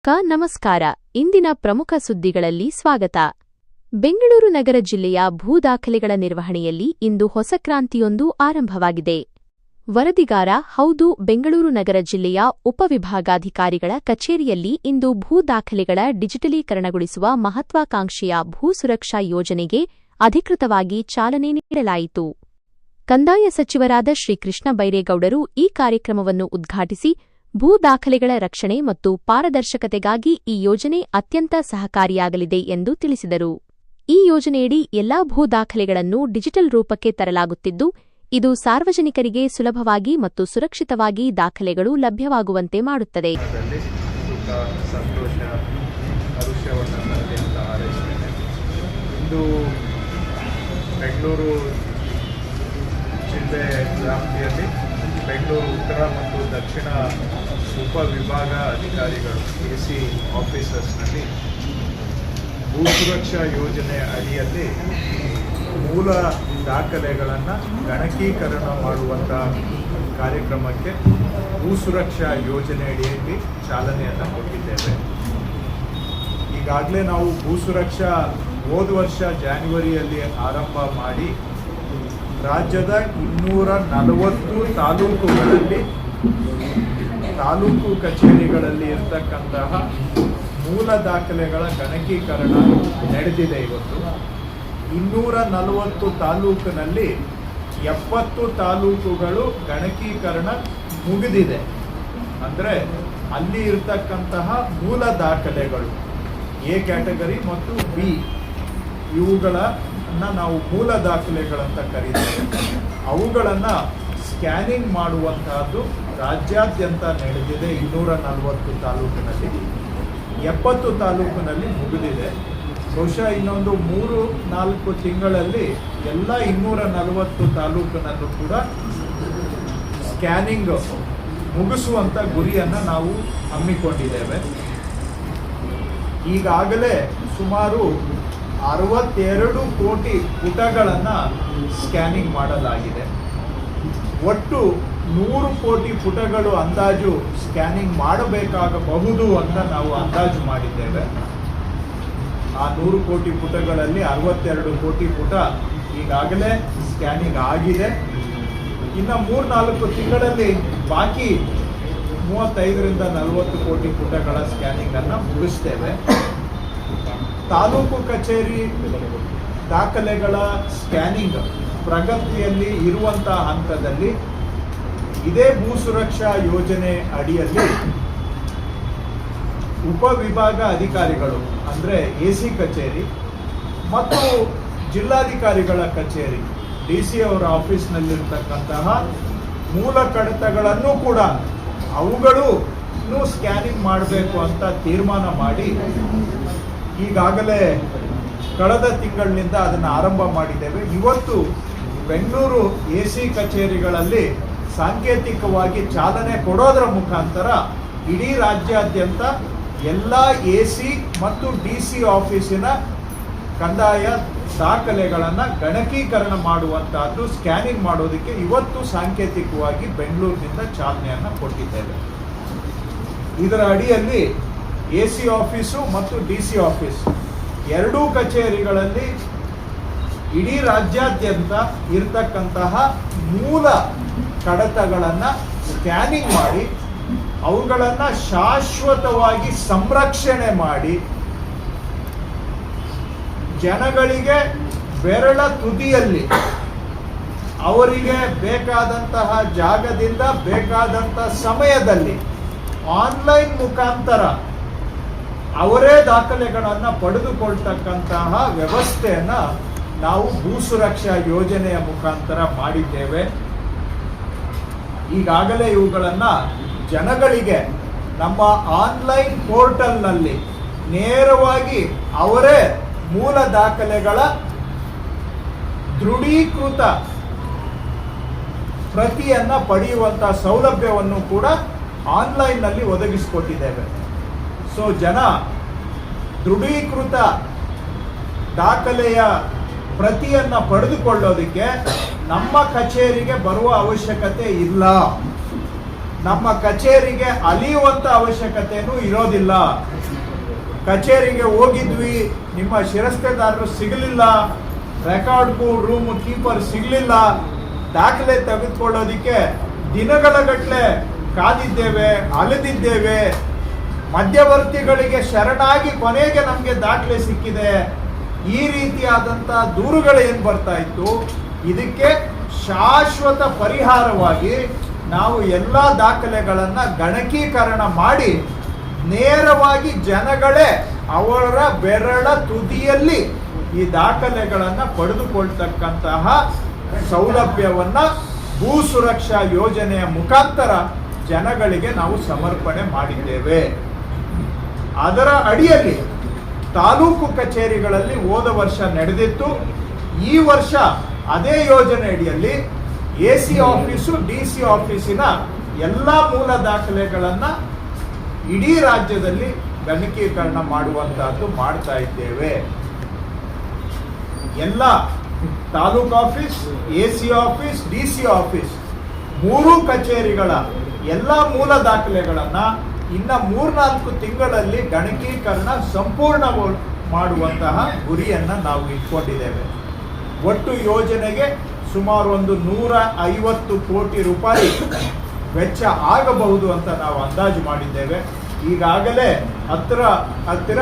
ನಮಸ್ಕಾರ. ಇಂದಿನ ಪ್ರಮುಖ ಸುದ್ದಿಗಳಲ್ಲಿ ಸ್ವಾಗತ. ಬೆಂಗಳೂರು ನಗರ ಜಿಲ್ಲೆಯ ಭೂ ದಾಖಲೆಗಳ ನಿರ್ವಹಣೆಯಲ್ಲಿ ಇಂದು ಹೊಸ ಕ್ರಾಂತಿಯೊಂದು ಆರಂಭವಾಗಿದೆ. ವರದಿಗಾರ ಹೌದು. ಬೆಂಗಳೂರು ನಗರ ಜಿಲ್ಲೆಯ ಉಪವಿಭಾಗಾಧಿಕಾರಿಗಳ ಕಚೇರಿಯಲ್ಲಿ ಇಂದು ಭೂ ದಾಖಲೆಗಳ ಡಿಜಿಟಲೀಕರಣಗೊಳಿಸುವ ಮಹತ್ವಾಕಾಂಕ್ಷೆಯ ಭೂ ಸುರಕ್ಷಾ ಯೋಜನೆಗೆ ಅಧಿಕೃತವಾಗಿ ಚಾಲನೆ ನೀಡಲಾಯಿತು. ಕಂದಾಯ ಸಚಿವರಾದ ಶ್ರೀ ಕೃಷ್ಣ ಬೈರೇಗೌಡರು ಈ ಕಾರ್ಯಕ್ರಮವನ್ನು ಉದ್ಘಾಟಿಸಿ, ಭೂ ದಾಖಲೆಗಳ ರಕ್ಷಣೆ ಮತ್ತು ಪಾರದರ್ಶಕತೆಗಾಗಿ ಈ ಯೋಜನೆ ಅತ್ಯಂತ ಸಹಕಾರಿಯಾಗಲಿದೆ ಎಂದು ತಿಳಿಸಿದರು. ಈ ಯೋಜನೆಯಡಿ ಎಲ್ಲಾ ಭೂ ದಾಖಲೆಗಳನ್ನು ಡಿಜಿಟಲ್ ರೂಪಕ್ಕೆ ತರಲಾಗುತ್ತಿದ್ದು, ಇದು ಸಾರ್ವಜನಿಕರಿಗೆ ಸುಲಭವಾಗಿ ಮತ್ತು ಸುರಕ್ಷಿತವಾಗಿ ದಾಖಲೆಗಳು ಲಭ್ಯವಾಗುವಂತೆ ಮಾಡುತ್ತದೆ. ಬೆಂಗಳೂರು ಜಿಲ್ಲೆ ವ್ಯಾಪ್ತಿಯಲ್ಲಿ ಬೆಂಗಳೂರು ಉತ್ತರ ಮತ್ತು ದಕ್ಷಿಣ ಉಪವಿಭಾಗ ಅಧಿಕಾರಿಗಳು ಎಸಿ ಆಫೀಸರ್ಸ್ನಲ್ಲಿ ಭೂ ಸುರಕ್ಷಾ ಯೋಜನೆ ಅಡಿಯಲ್ಲಿ ಮೂಲ ದಾಖಲೆಗಳನ್ನು ಗಣಕೀಕರಣ ಮಾಡುವಂಥ ಕಾರ್ಯಕ್ರಮಕ್ಕೆ ಭೂ ಸುರಕ್ಷಾ ಯೋಜನೆ ಅಡಿಯಲ್ಲಿ ಚಾಲನೆಯನ್ನು ಕೊಟ್ಟಿದ್ದೇವೆ. ಈಗಾಗಲೇ ನಾವು ಭೂ ಸುರಕ್ಷಾ ಹೋದ ವರ್ಷ ಜಾನ್ವರಿಯಲ್ಲಿ ಆರಂಭ ಮಾಡಿ ರಾಜ್ಯದ 240 ತಾಲೂಕುಗಳಲ್ಲಿ ತಾಲೂಕು ಕಚೇರಿಗಳಲ್ಲಿ ಇರತಕ್ಕಂತಹ ಮೂಲ ದಾಖಲೆಗಳ ಗಣಕೀಕರಣ ನಡೆದಿದೆ. ಇವತ್ತು 240 ತಾಲೂಕಿನಲ್ಲಿ 70 ತಾಲೂಕುಗಳು ಗಣಕೀಕರಣ ಮುಗಿದಿದೆ. ಅಂದರೆ ಅಲ್ಲಿ ಇರತಕ್ಕಂತಹ ಮೂಲ ದಾಖಲೆಗಳು ಎ ಕ್ಯಾಟಗರಿ ಮತ್ತು ಬಿ ಇವುಗಳನ್ನು ನಾವು ಮೂಲ ದಾಖಲೆಗಳಂತ ಕರೀತೇವೆ. ಅವುಗಳನ್ನು ಸ್ಕ್ಯಾನಿಂಗ್ ಮಾಡುವಂತಹದ್ದು ರಾಜ್ಯಾದ್ಯಂತ ನಡೆದಿದೆ. 240 ತಾಲೂಕಿನಲ್ಲಿ 70 ತಾಲೂಕಿನಲ್ಲಿ ಮುಗಿದಿದೆ. ಬಹುಶಃ ಇನ್ನೊಂದು 3-4 ತಿಂಗಳಲ್ಲಿ ಎಲ್ಲ 240 ತಾಲೂಕಿನಲ್ಲೂ ಕೂಡ ಸ್ಕ್ಯಾನಿಂಗ್ ಮುಗಿಸುವಂಥ ಗುರಿಯನ್ನು ನಾವು ಹಮ್ಮಿಕೊಂಡಿದ್ದೇವೆ. ಈಗಾಗಲೇ ಸುಮಾರು 62 ಕೋಟಿ ಪುಟಗಳನ್ನು ಸ್ಕ್ಯಾನಿಂಗ್ ಮಾಡಲಾಗಿದೆ. ಒಟ್ಟು 100 ಕೋಟಿ ಪುಟಗಳು ಅಂದಾಜು ಸ್ಕ್ಯಾನಿಂಗ್ ಮಾಡಬೇಕಾಗಬಹುದು ಅಂತ ನಾವು ಅಂದಾಜು ಮಾಡಿದ್ದೇವೆ. ಆ 100 ಕೋಟಿ ಪುಟಗಳಲ್ಲಿ 62 ಕೋಟಿ ಪುಟ ಈಗಾಗಲೇ ಸ್ಕ್ಯಾನಿಂಗ್ ಆಗಿದೆ. ಇನ್ನು 3-4 ತಿಂಗಳಲ್ಲಿ ಬಾಕಿ 35ರಿಂದ 40 ಕೋಟಿ ಪುಟಗಳ ಸ್ಕ್ಯಾನಿಂಗನ್ನು ಮುಗಿಸ್ತೇವೆ. ತಾಲೂಕು ಕಚೇರಿ ದಾಖಲೆಗಳ ಸ್ಕ್ಯಾನಿಂಗ್ ಪ್ರಗತಿಯಲ್ಲಿ ಇರುವಂತಹ ಹಂತದಲ್ಲಿ ಇದೇ ಭೂ ಸುರಕ್ಷಾ ಯೋಜನೆ ಅಡಿಯಲ್ಲಿ ಉಪವಿಭಾಗ ಅಧಿಕಾರಿಗಳು ಅಂದರೆ ಎಸಿ ಕಚೇರಿ ಮತ್ತು ಜಿಲ್ಲಾಧಿಕಾರಿಗಳ ಕಚೇರಿ DC ಅವರ ಆಫೀಸ್ನಲ್ಲಿರ್ತಕ್ಕಂತಹ ಮೂಲ ಕಡತಗಳನ್ನು ಕೂಡ ಅವುಗಳನ್ನು ಸ್ಕ್ಯಾನಿಂಗ್ ಮಾಡಬೇಕು ಅಂತ ತೀರ್ಮಾನ ಮಾಡಿ ಈಗಾಗಲೇ ಕಳೆದ ತಿಂಗಳಿನಿಂದ ಅದನ್ನು ಆರಂಭ ಮಾಡಿದ್ದೇವೆ. ಇವತ್ತು ಬೆಂಗಳೂರು ಎಸಿ ಕಚೇರಿಗಳಲ್ಲಿ ಸಾಂಕೇತಿಕವಾಗಿ ಚಾಲನೆ ಕೊಡೋದರ ಮುಖಾಂತರ ಇಡೀ ರಾಜ್ಯಾದ್ಯಂತ ಎಲ್ಲ ಎಸಿ ಮತ್ತು DC ಆಫೀಸಿನ ಕಂದಾಯ ದಾಖಲೆಗಳನ್ನು ಗಣಕೀಕರಣ ಮಾಡುವಂತಹದ್ದು ಸ್ಕ್ಯಾನಿಂಗ್ ಮಾಡೋದಕ್ಕೆ ಇವತ್ತು ಸಾಂಕೇತಿಕವಾಗಿ ಬೆಂಗಳೂರಿನಿಂದ ಚಾಲನೆಯನ್ನು ಕೊಟ್ಟಿದ್ದೇವೆ. ಇದರ ಅಡಿಯಲ್ಲಿ ಎಸಿ ಆಫೀಸು ಮತ್ತು DC ಆಫೀಸ್ ಎರಡೂ ಕಚೇರಿಗಳಲ್ಲಿ ಇಡೀ ರಾಜ್ಯಾದ್ಯಂತ ಇರತಕ್ಕಂತಹ ಮೂಲ ಕಡತಗಳನ್ನು ಸ್ಕ್ಯಾನಿಂಗ್ ಮಾಡಿ ಅವುಗಳನ್ನು ಶಾಶ್ವತವಾಗಿ ಸಂರಕ್ಷಣೆ ಮಾಡಿ ಜನಗಳಿಗೆ ಬೆರಳ ತುದಿಯಲ್ಲಿ ಅವರಿಗೆ ಬೇಕಾದಂತಹ ಜಾಗದಿಂದ ಬೇಕಾದಂತಹ ಸಮಯದಲ್ಲಿ ಆನ್ಲೈನ್ ಮುಖಾಂತರ ಅವರೇ ದಾಖಲೆಗಳನ್ನು ಪಡೆದುಕೊಳ್ತಕ್ಕಂತಹ ವ್ಯವಸ್ಥೆಯನ್ನು ನಾವು ಭೂ ಸುರಕ್ಷಾ ಯೋಜನೆಯ ಮುಖಾಂತರ ಮಾಡಿದ್ದೇವೆ. ಈಗಾಗಲೇ ಇವುಗಳನ್ನು ಜನಗಳಿಗೆ ನಮ್ಮ ಆನ್ಲೈನ್ ಪೋರ್ಟಲ್ನಲ್ಲಿ ನೇರವಾಗಿ ಅವರೇ ಮೂಲ ದಾಖಲೆಗಳ ದೃಢೀಕೃತ ಪ್ರತಿಯನ್ನು ಪಡೆಯುವಂಥ ಸೌಲಭ್ಯವನ್ನು ಕೂಡ ಆನ್ಲೈನ್ನಲ್ಲಿ ಒದಗಿಸಿಕೊಟ್ಟಿದ್ದೇವೆ. ಸೊ ಜನ ದೃಢೀಕೃತ ದಾಖಲೆಯ ಪ್ರತಿಯನ್ನು ಪಡೆದುಕೊಳ್ಳೋದಕ್ಕೆ ನಮ್ಮ ಕಚೇರಿಗೆ ಬರುವ ಅವಶ್ಯಕತೆ ಇಲ್ಲ. ನಮ್ಮ ಕಚೇರಿಗೆ ಅಲಿಯುವಂತ ಅವಶ್ಯಕತೆನೂ ಇರೋದಿಲ್ಲ. ಕಚೇರಿಗೆ ಹೋಗಿದ್ವಿ, ನಿಮ್ಮ ಶಿರಸ್ತೆದಾರರು ಸಿಗಲಿಲ್ಲ, ರೆಕಾರ್ಡ್ ರೂಮ್ ಕೀಪರ್ ಸಿಗಲಿಲ್ಲ, ದಾಖಲೆ ತೆಗೆದುಕೊಳ್ಳೋದಿಕ್ಕೆ ದಿನಗಳ ಗಟ್ಟಲೆ ಕಾದಿದ್ದೇವೆ, ಅಲೆದಿದ್ದೇವೆ, ಮಧ್ಯವರ್ತಿಗಳಿಗೆ ಶರಣಾಗಿ ಕೊನೆಗೆ ನಮಗೆ ದಾಖಲೆ ಸಿಕ್ಕಿದೆ. ಈ ರೀತಿಯಾದಂಥ ದೂರುಗಳು ಏನು ಬರ್ತಾ ಇತ್ತು, ಇದಕ್ಕೆ ಶಾಶ್ವತ ಪರಿಹಾರವಾಗಿ ನಾವು ಎಲ್ಲ ದಾಖಲೆಗಳನ್ನು ಗಣಕೀಕರಣ ಮಾಡಿ ನೇರವಾಗಿ ಜನಗಳೇ ಅವರ ಬೆರಳ ತುದಿಯಲ್ಲಿ ಈ ದಾಖಲೆಗಳನ್ನು ಪಡೆದುಕೊಳ್ತಕ್ಕಂತಹ ಸೌಲಭ್ಯವನ್ನ ಭೂ ಸುರಕ್ಷಾ ಯೋಜನೆಯ ಮುಖಾಂತರ ಜನಗಳಿಗೆ ನಾವು ಸಮರ್ಪಣೆ ಮಾಡಿದ್ದೇವೆ. ಅದರ ಅಡಿಯಲ್ಲಿ ತಾಲೂಕು ಕಚೇರಿಗಳಲ್ಲಿ ಹೋದ ವರ್ಷ ನಡೆದಿತ್ತು. ಈ ವರ್ಷ ಅದೇ ಯೋಜನೆ ಅಡಿಯಲ್ಲಿ AC ಆಫೀಸು, DC ಆಫೀಸಿನ ಎಲ್ಲ ಮೂಲ ದಾಖಲೆಗಳನ್ನು ಇಡೀ ರಾಜ್ಯದಲ್ಲಿ ಗಣಕೀಕರಣ ಮಾಡುವಂತಹದ್ದು ಮಾಡ್ತಾ ಇದ್ದೇವೆ. ಎಲ್ಲ taluk office, AC office, DC office ಮೂರೂ ಕಚೇರಿಗಳ ಎಲ್ಲ ಮೂಲ ದಾಖಲೆಗಳನ್ನು ಇನ್ನು 3-4 ತಿಂಗಳಲ್ಲಿ ಗಣಕೀಕರಣ ಸಂಪೂರ್ಣ ಮಾಡುವಂತಹ ಗುರಿಯನ್ನು ನಾವು ಇಟ್ಕೊಂಡಿದ್ದೇವೆ. ಒಟ್ಟು ಯೋಜನೆಗೆ ಸುಮಾರು 150 ಕೋಟಿ ರೂಪಾಯಿ ವೆಚ್ಚ ಆಗಬಹುದು ಅಂತ ನಾವು ಅಂದಾಜು ಮಾಡಿದ್ದೇವೆ. ಈಗಾಗಲೇ ಹತ್ತಿರ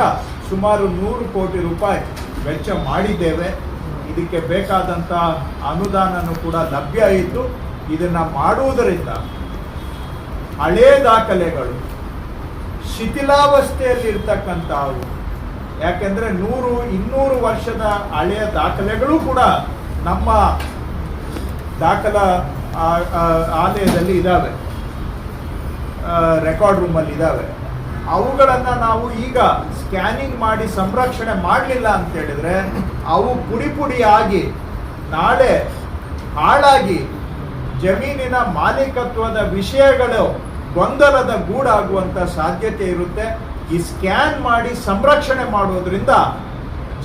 ಸುಮಾರು 100 ಕೋಟಿ ರೂಪಾಯಿ ವೆಚ್ಚ ಮಾಡಿದ್ದೇವೆ. ಇದಕ್ಕೆ ಬೇಕಾದಂಥ ಅನುದಾನನೂ ಕೂಡ ಲಭ್ಯ ಇದ್ದು, ಇದನ್ನು ಮಾಡುವುದರಿಂದ ಹಳೇ ದಾಖಲೆಗಳು ಶಿಥಿಲಾವಸ್ಥೆಯಲ್ಲಿರ್ತಕ್ಕಂಥವು, ಯಾಕೆಂದರೆ 100-200 ವರ್ಷದ ಹಳೆಯ ದಾಖಲೆಗಳು ಕೂಡ ನಮ್ಮ ದಾಖಲಾ ಆಲಯದಲ್ಲಿ ಇದ್ದಾವೆ, ರೆಕಾರ್ಡ್ ರೂಮಲ್ಲಿ ಇದ್ದಾವೆ. ಅವುಗಳನ್ನು ನಾವು ಈಗ ಸ್ಕ್ಯಾನಿಂಗ್ ಮಾಡಿ ಸಂರಕ್ಷಣೆ ಮಾಡಲಿಲ್ಲ ಅಂತ ಹೇಳಿದ್ರೆ ಅವು ಪುಡಿಯಾಗಿ ನಾಳೆ ಹಾಳಾಗಿ ಜಮೀನಿನ ಮಾಲೀಕತ್ವದ ವಿಷಯಗಳು ಗೊಂದಲದ ಗೂಡಾಗುವಂಥ ಸಾಧ್ಯತೆ ಇರುತ್ತೆ. ಈ ಸ್ಕ್ಯಾನ್ ಮಾಡಿ ಸಂರಕ್ಷಣೆ ಮಾಡೋದ್ರಿಂದ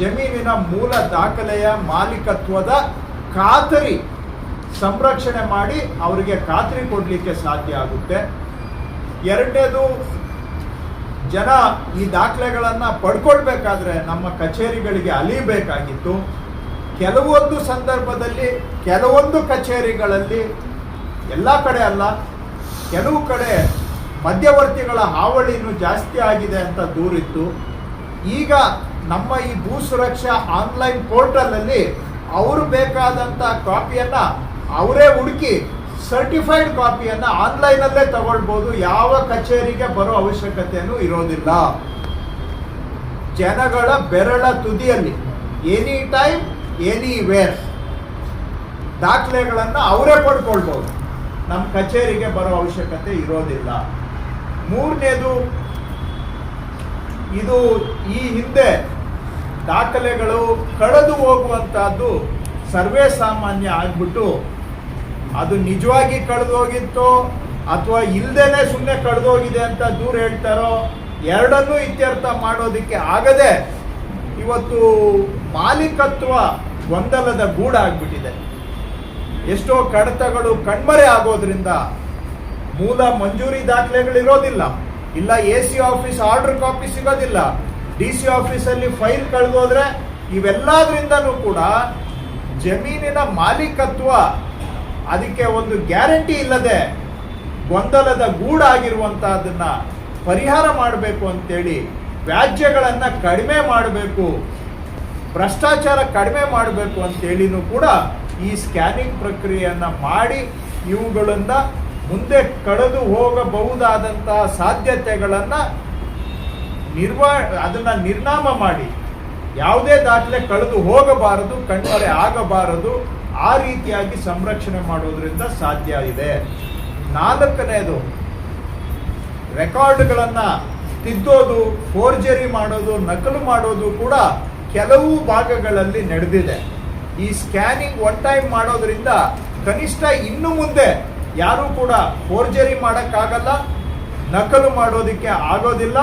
ಜಮೀನಿನ ಮೂಲ ದಾಖಲೆಯ ಮಾಲೀಕತ್ವದ ಖಾತರಿ ಸಂರಕ್ಷಣೆ ಮಾಡಿ ಅವರಿಗೆ ಖಾತ್ರಿ ಕೊಡಲಿಕ್ಕೆ ಸಾಧ್ಯ ಆಗುತ್ತೆ. ಎರಡನೇದು, ಜನ ಈ ದಾಖಲೆಗಳನ್ನು ಪಡ್ಕೊಳ್ಬೇಕಾದ್ರೆ ನಮ್ಮ ಕಚೇರಿಗಳಿಗೆ ಅಲಿಬೇಕಾಗಿತ್ತು. ಕೆಲವೊಂದು ಸಂದರ್ಭದಲ್ಲಿ ಕೆಲವೊಂದು ಕಚೇರಿಗಳಲ್ಲಿ, ಎಲ್ಲ ಕಡೆ ಅಲ್ಲ, ಕೆಲವು ಕಡೆ ಮಧ್ಯವರ್ತಿಗಳ ಹಾವಳಿನೂ ಜಾಸ್ತಿ ಆಗಿದೆ ಅಂತ ದೂರಿತ್ತು. ಈಗ ನಮ್ಮ ಈ ಭೂ ಸುರಕ್ಷಾ ಆನ್ಲೈನ್ ಪೋರ್ಟಲಲ್ಲಿ ಅವರು ಬೇಕಾದಂಥ ಕಾಪಿಯನ್ನು ಅವರೇ ಹುಡುಕಿ ಸರ್ಟಿಫೈಡ್ ಕಾಪಿಯನ್ನು ಆನ್ಲೈನಲ್ಲೇ ತಗೊಳ್ಬೋದು. ಯಾವ ಕಚೇರಿಗೆ ಬರೋ ಅವಶ್ಯಕತೆಯೂ ಇರೋದಿಲ್ಲ. ಜನಗಳ ಬೆರಳ ತುದಿಯಲ್ಲಿ ಎನಿ ಟೈಮ್ ಎನಿವೇರ್ ದಾಖಲೆಗಳನ್ನು ಅವರೇ ಪಡ್ಕೊಳ್ಬೋದು. ನಮ್ಮ ಕಚೇರಿಗೆ ಬರೋ ಅವಶ್ಯಕತೆ ಇರೋದಿಲ್ಲ. ಮೂರನೇದು, ಇದು ಈ ಹಿಂದೆ ದಾಖಲೆಗಳು ಕಳೆದು ಹೋಗುವಂತಹದ್ದು ಸರ್ವೇ ಸಾಮಾನ್ಯ ಆಗ್ಬಿಟ್ಟು ಅದು ನಿಜವಾಗಿ ಕಳೆದು ಹೋಗಿತ್ತೋ ಅಥವಾ ಇಲ್ಲದೇನೆ ಸುಮ್ಮನೆ ಕಳೆದೋಗಿದೆ ಅಂತ ದೂರ ಹೇಳ್ತಾರೋ, ಎರಡನ್ನೂ ಇತ್ಯರ್ಥ ಮಾಡೋದಕ್ಕೆ ಆಗದೆ ಇವತ್ತು ಮಾಲೀಕತ್ವ ಗೊಂದಲದ ಗೂಡಾಗ್ಬಿಟ್ಟಿದೆ. ಎಷ್ಟೋ ಕಡತಗಳು ಕಣ್ಮರೆ ಆಗೋದ್ರಿಂದ ಮೂಲ ಮಂಜೂರಿ ದಾಖಲೆಗಳಿರೋದಿಲ್ಲ, ಇಲ್ಲ AC ಆಫೀಸ್ ಆರ್ಡರ್ ಕಾಪಿ ಸಿಗೋದಿಲ್ಲ, DC ಆಫೀಸಲ್ಲಿ ಫೈಲ್ ಕಳೆದೋದ್ರೆ ಇವೆಲ್ಲದ್ರಿಂದನೂ ಕೂಡ ಜಮೀನಿನ ಮಾಲೀಕತ್ವ ಅದಕ್ಕೆ ಒಂದು ಗ್ಯಾರಂಟಿ ಇಲ್ಲದೆ ಗೊಂದಲದ ಗೂಡಾಗಿರುವಂತಹದನ್ನ ಪರಿಹಾರ ಮಾಡಬೇಕು ಅಂತೇಳಿ ವ್ಯಾಜ್ಯಗಳನ್ನು ಕಡಿಮೆ ಮಾಡಬೇಕು, ಭ್ರಷ್ಟಾಚಾರ ಕಡಿಮೆ ಮಾಡಬೇಕು ಅಂತೇಳಿನೂ ಕೂಡ ಈ ಸ್ಕ್ಯಾನಿಂಗ್ ಪ್ರಕ್ರಿಯೆಯನ್ನು ಮಾಡಿ ಇವುಗಳಿಂದ ಮುಂದೆ ಕಳೆದು ಹೋಗಬಹುದಾದಂತಹ ಸಾಧ್ಯತೆಗಳನ್ನು ಅದನ್ನು ನಿರ್ನಾಮ ಮಾಡಿ ಯಾವುದೇ ದಾಖಲೆ ಕಳೆದು ಹೋಗಬಾರದು, ಕಣ್ಮರೆ ಆಗಬಾರದು, ಆ ರೀತಿಯಾಗಿ ಸಂರಕ್ಷಣೆ ಮಾಡೋದ್ರಿಂದ ಸಾಧ್ಯ ಇದೆ. ನಾಲ್ಕನೇದು, ರೆಕಾರ್ಡ್ಗಳನ್ನು ತಿದ್ದೋದು, ಫೋರ್ಜರಿ ಮಾಡೋದು, ನಕಲು ಮಾಡೋದು ಕೂಡ ಕೆಲವು ಭಾಗಗಳಲ್ಲಿ ನಡೆದಿದೆ. ಈ ಸ್ಕ್ಯಾನಿಂಗ್ ಒನ್ ಟೈಮ್ ಮಾಡೋದ್ರಿಂದ ಕನಿಷ್ಠ ಇನ್ನು ಮುಂದೆ ಯಾರೂ ಕೂಡ ಫೋರ್ಜರಿ ಮಾಡೋಕ್ಕಾಗಲ್ಲ, ನಕಲು ಮಾಡೋದಕ್ಕೆ ಆಗೋದಿಲ್ಲ,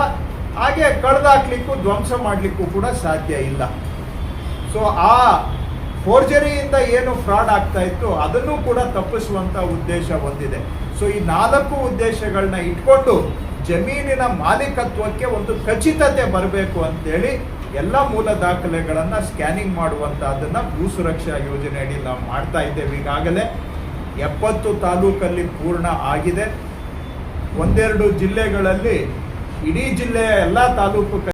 ಹಾಗೆ ಕಳೆದಾಕ್ಲಿಕ್ಕೂ ಧ್ವಂಸ ಮಾಡಲಿಕ್ಕೂ ಕೂಡ ಸಾಧ್ಯ ಇಲ್ಲ. ಸೊ ಆ ಫೋರ್ಜರಿಯಿಂದ ಏನು ಫ್ರಾಡ್ ಆಗ್ತಾ ಇತ್ತು ಅದನ್ನು ಕೂಡ ತಪ್ಪಿಸುವಂಥ ಉದ್ದೇಶ ಹೊಂದಿದೆ. ಸೊ ಈ 4 ಉದ್ದೇಶಗಳನ್ನ ಇಟ್ಕೊಂಡು ಜಮೀನಿನ ಮಾಲೀಕತ್ವಕ್ಕೆ ಒಂದು ಖಚಿತತೆ ಬರಬೇಕು ಅಂತೇಳಿ ಎಲ್ಲ ಮೂಲ ದಾಖಲೆಗಳನ್ನ ಸ್ಕ್ಯಾನಿಂಗ್ ಮಾಡುವಂತಹದನ್ನ ಭೂ ಸುರಕ್ಷಾ ಯೋಜನೆ ಅಡಿ ನಾವು ಮಾಡ್ತಾ ಇದ್ದೇವೆ. ಈಗಾಗಲೇ 70 ತಾಲೂಕಲ್ಲಿ ಪೂರ್ಣ ಆಗಿದೆ. ಒಂದೆರಡು ಜಿಲ್ಲೆಗಳಲ್ಲಿ ಇಡೀ ಜಿಲ್ಲೆಯ ಎಲ್ಲ ತಾಲೂಕು